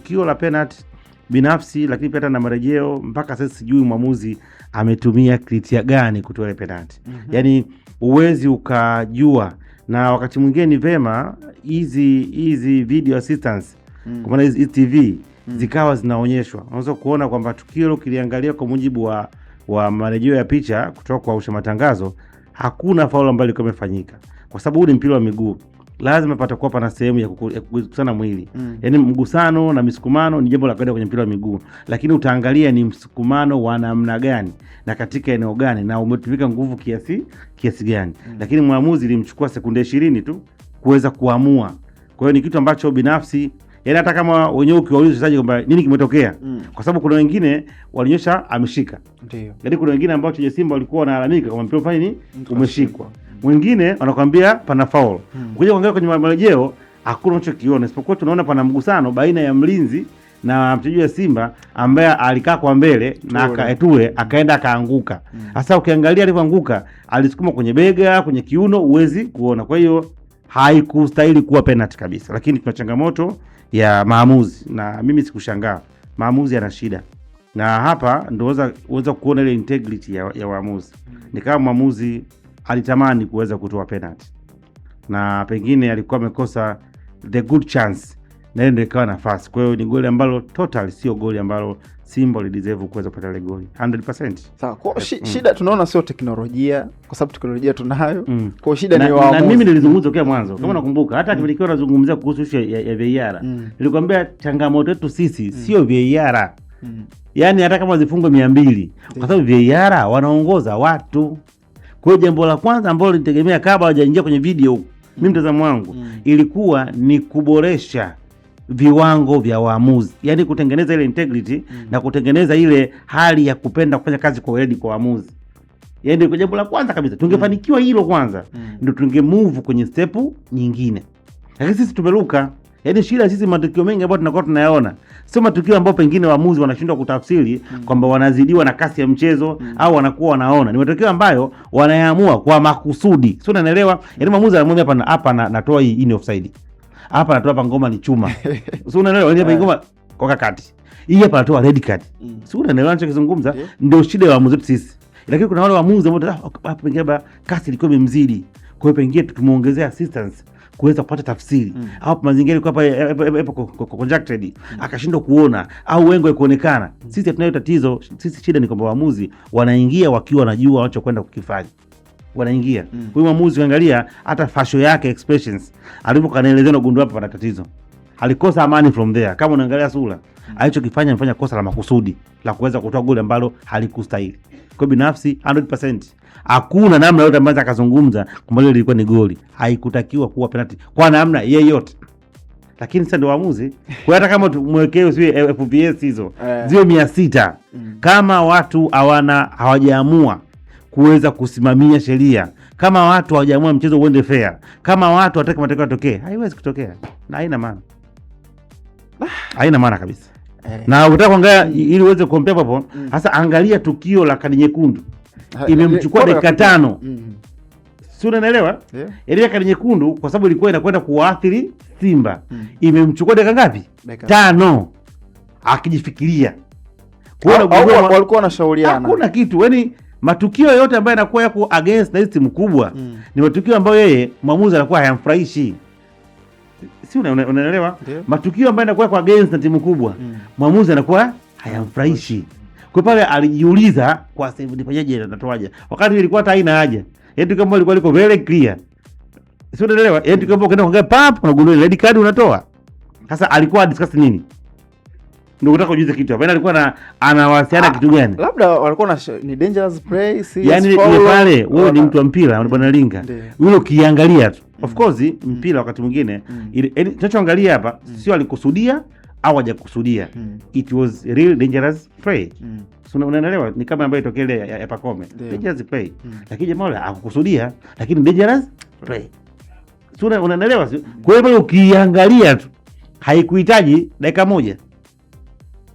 tukio la penalty binafsi, lakini pia na marejeo, mpaka sasa sijui mwamuzi ametumia criteria gani kutoa ile penalty. Yani uwezi ukajua, na wakati mwingine ni vema hizi video assistance kwa maana hizi TV zikawa zinaonyeshwa. Unaweza kuona kwamba tukio ukiliangalia kwa mujibu wa marejeo ya picha kutoka kwa usha matangazo, hakuna faulu ambayo ilikuwa imefanyika, kwa sababu ni mpira wa miguu. Lazima patakuwa pana sehemu ya kukusana mwili. Yaani mgusano na misukumano ni jambo la kawaida kwenye mpira wa miguu, lakini utaangalia ni msukumano wa namna gani na katika eneo gani na umetumika nguvu kiasi gani. Lakini mwamuzi ilimchukua sekunde 20 tu kuweza kuamua. Kwa hiyo ni kitu ambacho binafsi, yaani hata kama wenyewe ukiwauliza wachezaji kwamba nini kimetokea, kwa sababu kuna wengine walionyesha ameshika. Ndio. Yaani kuna wengine ambao wachezaji Simba walikuwa wanalalamika kama mpira fanya nini umeshikwa. Wengine wanakuambia pana foul. Ukija kuangalia kwenye marejeo hakuna unachokiona, isipokuwa tunaona pana mgusano baina ya mlinzi na mchezaji wa Simba ambaye alikaa kwa mbele na akaenda akaanguka. Sasa ukiangalia alivyoanguka, alisukuma kwenye bega, kwenye kiuno, uwezi kuona. Kwa hiyo haikustahili kuwa penalty kabisa. Lakini tuna changamoto ya maamuzi, na mimi sikushangaa. Maamuzi yana shida. Na hapa ndio uweza kuona ile integrity ya waamuzi. Ni kama mwamuzi alitamani kuweza kutoa penalty, na pengine alikuwa amekosa the good chance, na ndio ikawa nafasi. Kwa hiyo ni goli ambalo total sio goli ambalo Simba lideserve kuweza kupata ile goli 100%. Sawa, kwa shida tunaona sio teknolojia, kwa sababu teknolojia tunayo. Kwa shida ni waamuzi. Na mimi nilizungumza kwa mwanzo, kama nakumbuka, hata nilikuwa nazungumzia kuhusu issue ya VAR. Nilikwambia changamoto yetu sisi sio VAR. Yaani hata kama zifungwe 200, kwa sababu VAR wanaongoza watu. Kwa hiyo jambo la kwanza ambalo nilitegemea kabla hawajaingia kwenye video, mimi mtazamo wangu ilikuwa ni kuboresha viwango vya waamuzi, yaani kutengeneza ile integrity na kutengeneza ile hali ya kupenda kufanya kazi kwa weledi kwa waamuzi. Yaani kwa jambo la kwanza kabisa tungefanikiwa hilo kwanza, ndio tunge move kwenye step nyingine. Lakini sisi tumeruka. Yaani shida sisi, matukio mengi ambayo tunakuwa tunayaona sio matukio ambayo pengine waamuzi wanashindwa kutafsiri kwamba wanazidiwa na kasi ya mchezo au wanakuwa wanaona. Ni matukio ambayo wanayaamua kwa makusudi. Sio, unaelewa? Yaani mwamuzi anamwambia hapa natoa hii ni offside. Hapa natoa hapa ngoma ni chuma. Sio, unaelewa? Yaani hapa ngoma kwa kati. Hii hapa natoa red card. Sio, unaelewa ninachozungumza? Ndio shida ya waamuzi sisi. Lakini kuna wale waamuzi ambao hapa pengine kasi ilikuwa imemzidi. Kwa hiyo pengine tumuongezea assistance kuweza kupata tafsiri. Au mazingira ilikuwa hapa conjuncted, akashindwa kuona au wengo ikuonekana. Sisi tunayo tatizo, sisi shida ni kwamba waamuzi wanaingia wakiwa wanajua wanachokwenda kukifanya. Wanaingia. Kwa hiyo mwamuzi angalia hata fashion yake, expressions, alipokanaelezea na gundua hapa pana tatizo. Alikosa amani from there. Kama unaangalia sura, alichokifanya amefanya kosa la makusudi la kuweza kutoa goli ambalo halikustahili. Kwa binafsi 100%. Hakuna namna yote ambayo akazungumza kwamba ile ilikuwa ni goli. Haikutakiwa kuwa penalty kwa namna yeyote. Lakini sasa ndio waamuzi. Kwa hata kama tumwekee usiwe FPS hizo zio 600, kama watu hawajaamua kuweza kusimamia sheria, kama watu hawajaamua mchezo uende fair, kama watu wataka matokeo yatokee, haiwezi kutokea. Na haina maana. Haina maana kabisa. Na ukitaka kuangalia ili uweze compare hapo, sasa angalia tukio la kadi nyekundu. Imemchukua dakika 5. Si unaelewa? Ile kadi nyekundu kwa sababu ilikuwa inakwenda kuathiri Simba. Imemchukua dakika ngapi? 5. Akijifikiria. Kwa walikuwa wanashauriana. Hakuna kitu. Yaani matukio yote ambayo yanakuwa yako against na timu kubwa ni matukio ambayo yeye mwamuzi anakuwa hayamfurahishi. Si unaelewa? Matukio ambayo yanakuwa kwa against na timu kubwa mwamuzi anakuwa hayamfurahishi. Kwa pale alijiuliza kwa sasa nifanyaje, natoaje, wakati ilikuwa hata haina haja. Yaani kama ilikuwa liko very clear. Sio, unaelewa? Yaani kama ukaenda kuangalia pap unagundua red card unatoa. Sasa alikuwa discuss nini? Ndio unataka kujuza kitu hapa. Yaani alikuwa anawasiliana kitu gani? Labda walikuwa ni dangerous play, yaani ile pale wewe ni mtu wa mpira bwana Linga. Wewe ukiangalia tu. Of course mpira wakati mwingine tunachoangalia hapa sio alikusudia au hajakusudia. It was real dangerous play. So unaelewa, ni kama ambayo itokea ile ya Pacome. Dangerous play. Lakini jamaa wala hakukusudia, lakini dangerous play. So unaelewa? Kwa hiyo ukiangalia tu haikuhitaji dakika moja.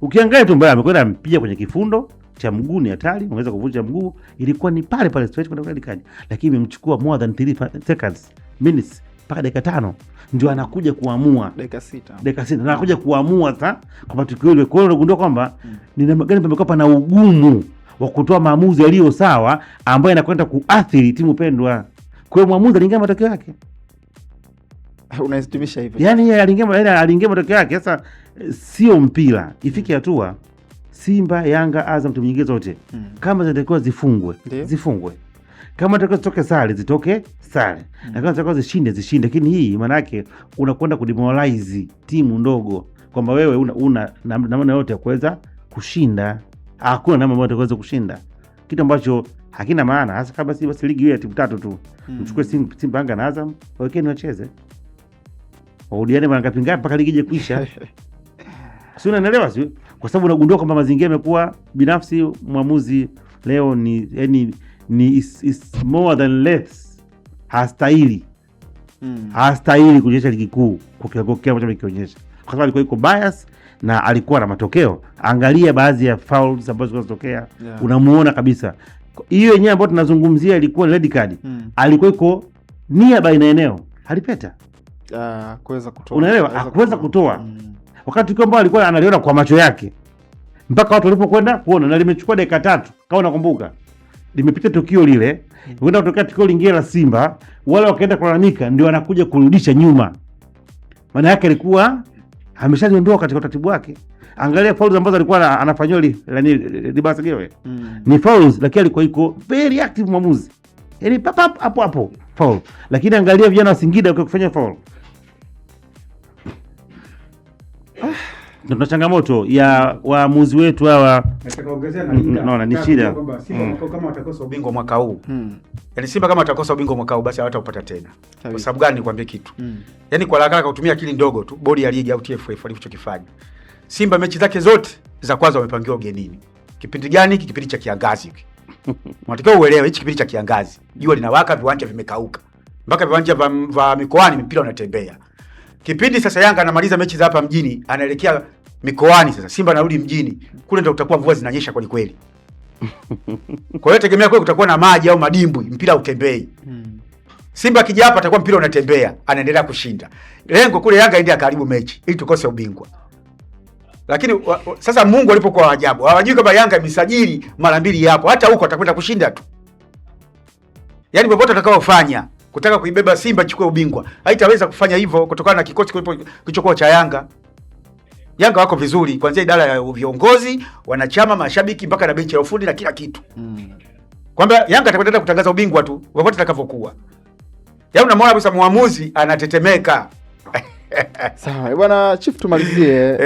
Ukiangalia tu mbaya amekwenda mpiga kwenye kifundo cha mguu, ni hatari, ungeweza kuvunja mguu, ilikuwa ni pale pale straight kwenda kadi. Lakini imemchukua more than 3 seconds, minutes mpaka dakika 5 ndio anakuja kuamua, dakika 6 na anakuja kuamua sasa kwa tukio ile. Kwa hiyo unagundua kwamba ni namna gani pamekuwa pana ugumu wa kutoa maamuzi yaliyo sawa ambayo inakwenda kuathiri timu pendwa. Kwa hiyo mwamuzi alingea matokeo yake. Unahitimisha hivyo. Yaani yeye alingea matokeo yake. Sasa sio mpira. Ifike hatua Simba, Yanga, Azam, timu nyingine zote kama zinatakiwa zifungwe. Kama zinatakiwa zitoke sare, zitoke sare. Na kama zinatakiwa zishinde. Lakini hii maana yake unakwenda kudemoralize timu ndogo kwamba wewe una namna yote ya kuweza kushinda. Hakuna namna moja kuweza kushinda. Kitu ambacho hakina maana. Hasa kama basi ligi hiyo ya timu 3 tu. Mchukue Simba, Yanga na Azam, wawekeni wacheze. Waudiane mara ngapi mpaka ligi ije kuisha. Si unaelewa sio? Kwa sababu unagundua kwamba mazingira yamekuwa binafsi. Mwamuzi leo ni is more than less. Hastahili kuonyesha ligi kuu kwa kiwango kile ambacho amekionyesha. Kwa sababu alikuwa yuko bias na alikuwa na matokeo. Angalia baadhi ya fouls ambazo zinatokea, unamuona kabisa. Hiyo yenyewe ambayo tunazungumzia ilikuwa red card. Alikuwa yuko nia baina eneo. Alipeta. Kuweza kutoa. Unaelewa? Hakuweza kutoa. Wakati tukio ambao alikuwa analiona kwa macho yake. Mpaka watu walipokwenda kuona, na limechukua dakika 3 kama unakumbuka. Limepita tukio lile, kwenda kutokea tukio lingine la Simba, wale wakaenda kulalamika, ndio wanakuja kurudisha nyuma. Maana yake alikuwa ameshajiondoa katika utaratibu wake. Angalia fouls ambazo alikuwa anafanywa libasa gewe. Ni fouls, lakini alikuwa iko very active mwamuzi. Yaani hapo foul. Lakini angalia vijana wa Singida wakifanya foul. Tuna changamoto ya waamuzi wetu hawa. Natakaongezea naona ni shida kwamba Simba kama watakosa ubingwa mwaka huu. Yaani Simba kama watakosa ubingwa mwaka huu basi hawataupata tena. Kwa sababu gani nikwambie kitu? Yaani kwa haraka kutumia akili ndogo tu, bodi ya ligi au TFF walichokifanya. Simba mechi zake zote za kwanza wamepangiwa ugenini. Kipindi gani? Kipindi cha kiangazi hiki. Unatakiwa uelewe hichi kipindi cha kiangazi. Jua linawaka, viwanja vimekauka. Mpaka viwanja vya mikoani mpira unatembea. Kipindi sasa Yanga anamaliza mechi za hapa mjini, anaelekea mikoani sasa. Simba anarudi mjini. Kule ndio utakuwa mvua zinanyesha kweli kweli. Kwa hiyo tegemea kweli kutakuwa na maji au madimbwi, mpira utembei. Simba akija hapa atakuwa mpira unatembea, anaendelea kushinda. Lengo kule Yanga aende akaribu mechi ili tukose ubingwa. Lakini sasa Mungu alipokuwa ajabu, hawajui kama Yanga imesajili mara 2 hapo. Hata huko atakwenda kushinda tu. Yaani popote atakaofanya kutaka kuibeba Simba chukue ubingwa, haitaweza kufanya hivyo kutokana na kikosi kilichokuwa cha Yanga. Yanga wako vizuri kuanzia idara ya viongozi, wanachama, mashabiki mpaka na benchi la ufundi na kila kitu. Kwamba Yanga atakwenda kutangaza ubingwa tu popote atakavyokuwa. Yaani unamwona kabisa muamuzi anatetemeka. Sawa, bwana Chief, tumalizie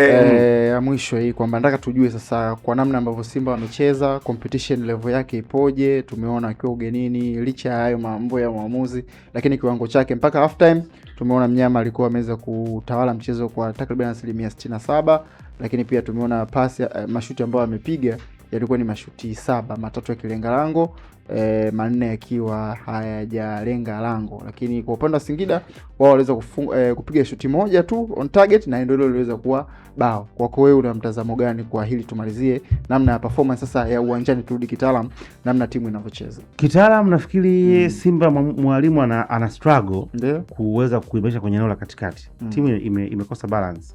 mwisho hii kwamba nataka tujue sasa kwa namna ambavyo Simba wamecheza, competition level yake ipoje. Tumeona akiwa ugenini licha ya hayo mambo ya maamuzi, lakini kiwango chake mpaka half time tumeona mnyama alikuwa ameweza kutawala mchezo kwa takriban 67%, lakini pia tumeona pasi mashuti ambayo amepiga yalikuwa ni mashuti 7, 3 yakilenga lango, 4 yakiwa hayajalenga lango. Lakini kwa upande wa Singida wao waliweza kupiga shuti moja tu on target na ndio iliweza kuwa bao. Kwako wewe una mtazamo gani kwa hili? Tumalizie namna ya performance sasa ya uwanjani, turudi kitaalam namna timu inavyocheza. Kitaalam nafikiri Simba mwalimu ana struggle kuweza kuimarisha kwenye eneo la katikati. Timu imekosa balance.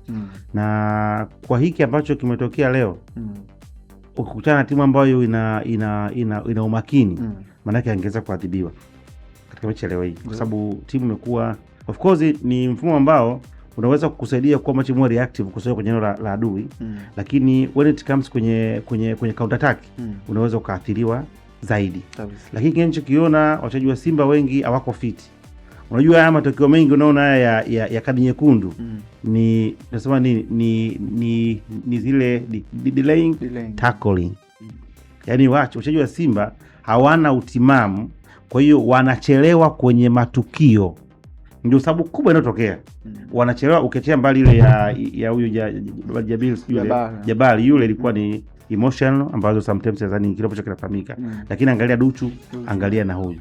Na kwa hiki ambacho kimetokea leo, ukikutana na timu ambayo ina umakini, maana yake angeweza kuadhibiwa katika mechi leo hii, kwa sababu timu imekuwa, of course ni mfumo ambao unaweza kukusaidia kuwa much more reactive kusaidia kwenye eneo la adui, lakini when it comes kwenye counter attack unaweza ukaathiriwa zaidi. Lakini kinachokiona wachezaji wa Simba wengi hawako fit. Unajua haya matokeo mengi unaona haya ya kadi nyekundu ni nasema ni zile delaying tackling. Yaani wachezaji wa Simba hawana utimamu, kwa hiyo wanachelewa kwenye matukio. Ndio sababu kubwa inayotokea. Wanachelewa, ukiachia mbali ile ya huyo Jabali yule ilikuwa ni emotional ambazo sometimes nadhani kidogo kinafahamika. Lakini angalia Duchu, angalia na huyu.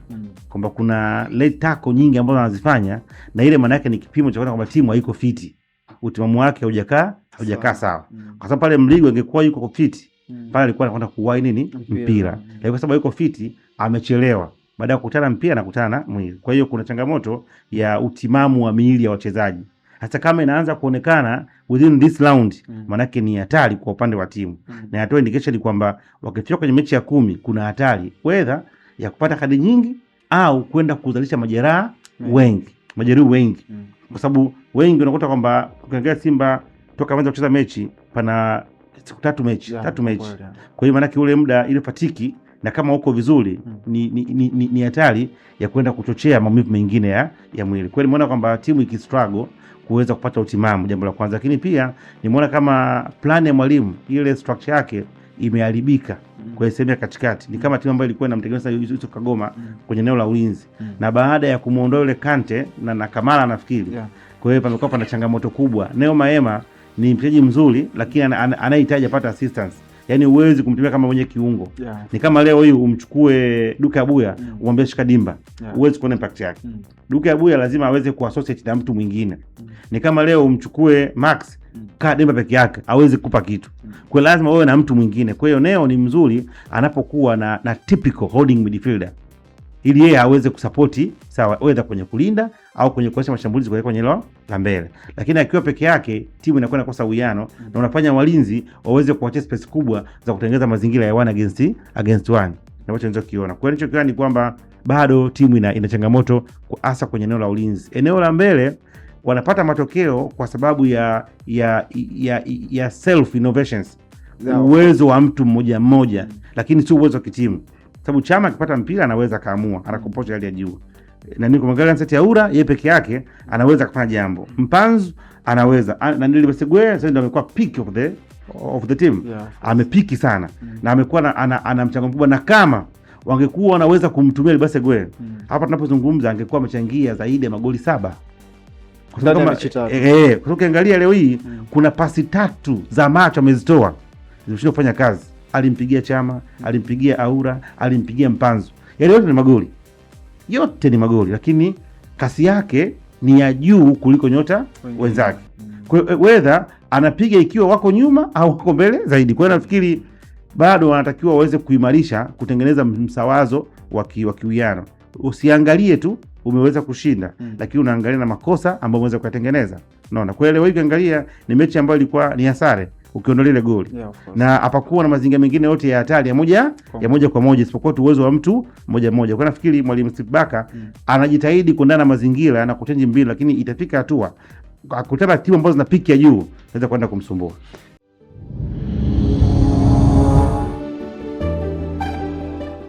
Kwamba kuna late tackle nyingi ambazo wanazifanya, na ile maana yake ni kipimo cha kuona kwamba timu haiko fiti. Utimamu wake haujakaa sawa. Kwa sababu pale Mligo angekuwa yuko fiti, pale alikuwa anakwenda kuwai mpira. Kwa sababu yuko fiti, amechelewa. baada ya kukutana mpira na kukutana na mwili. Kwa hiyo kuna changamoto ya utimamu wa miili ya wachezaji. Hata kama inaanza kuonekana within this round, manake ni hatari kwa upande wa timu. Na inatoa indication kwamba wakifika kwenye mechi ya 10 kuna hatari whether ya kupata kadi nyingi au kwenda kuzalisha majeraha wengi. Kwa sababu wengi unakuta kwamba ukiangalia Simba toka anza kucheza mechi pana siku 3 mechi. Kwa hiyo manake ule muda ile fatiki na kama uko vizuri ni hatari ya kwenda kuchochea maumivu mengine ya mwili. Kwa hiyo nimeona kwamba timu ikistruggle kuweza kupata utimamu, jambo la kwanza. Lakini pia nimeona kama plan ya mwalimu ile structure yake imeharibika kwa sehemu ya katikati. Ni kama timu ambayo ilikuwa inamtegemea Yusuf Kagoma kwenye eneo la ulinzi. Na baada ya kumuondoa yule Kante na Kamara nafikiri. Kwa hiyo pamekuwa pana changamoto kubwa. Neo Maema ni mchezaji mzuri lakini anahitaji apate assistance. Yaani uwezi kumtumia kama mwenye kiungo. Ni kama leo hii umchukue Duke Abuya umwambie shika dimba. Uwezi kuona impact yake. Duke Abuya lazima aweze kuassociate na mtu mwingine. Ni kama leo umchukue Max kaa dimba peke yake hawezi kukupa kitu. Kwa lazima wewe na mtu mwingine. Kwa hiyo Neo ni mzuri anapokuwa na typical holding midfielder. Ili yeye aweze kusupporti sawa whether kwenye kulinda au kwenye kuacha mashambulizi kwenye hilo la mbele. Lakini akiwa peke yake timu inakuwa inakosa uwiano na unafanya walinzi waweze kuacha space kubwa za kutengeneza mazingira ya 1 against 1. Na wacha nzo kiona. Kwa hiyo nilichokiona ni kwamba bado timu ina changamoto hasa kwenye eneo la ulinzi. Eneo la mbele wanapata matokeo kwa sababu ya self innovations. Uwezo wa mtu mmoja lakini si uwezo wa kitimu. Sababu Chama akipata mpira anaweza kaamua, anakomposha hali ya juu. Na niko mwangalia Nseti Aura yeye peke yake anaweza kufanya jambo. Mpanzu anaweza. Na Ndili Basegwe sasa ndio amekuwa peak of the team. Amepiki sana. Na amekuwa ana mchango mkubwa na kama wangekuwa wanaweza kumtumia Basegwe. Hapa tunapozungumza angekuwa amechangia zaidi ya magoli 7. Kwa ukiangalia leo hii kuna pasi 3 za macho amezitoa. Zimeshindwa kufanya kazi. Alimpigia Chama, alimpigia Aura, alimpigia Mpanzu. Yale yote ni magoli lakini kasi yake ni ya juu kuliko nyota wenzake. Kwa hiyo whether anapiga ikiwa wako nyuma au wako mbele zaidi. Kwa hiyo nafikiri bado wanatakiwa waweze kuimarisha kutengeneza msawazo wa kiwiano. Usiangalie tu umeweza kushinda lakini unaangalia na makosa ambayo umeweza kuyatengeneza. Unaona? Kwa hiyo leo ukiangalia ni mechi ambayo ilikuwa ni hasara ukiondoa ile goli. Na hapakuwa na mazingira mengine yote ya hatari ya moja kwa moja isipokuwa tu uwezo wa mtu mmoja. Kwa nafikiri mwalimu Steve Barker anajitahidi kuendana na mazingira na kuchange mbinu lakini itafika hatua akutana timu ambazo zina piki ya juu naweza kwenda kumsumbua.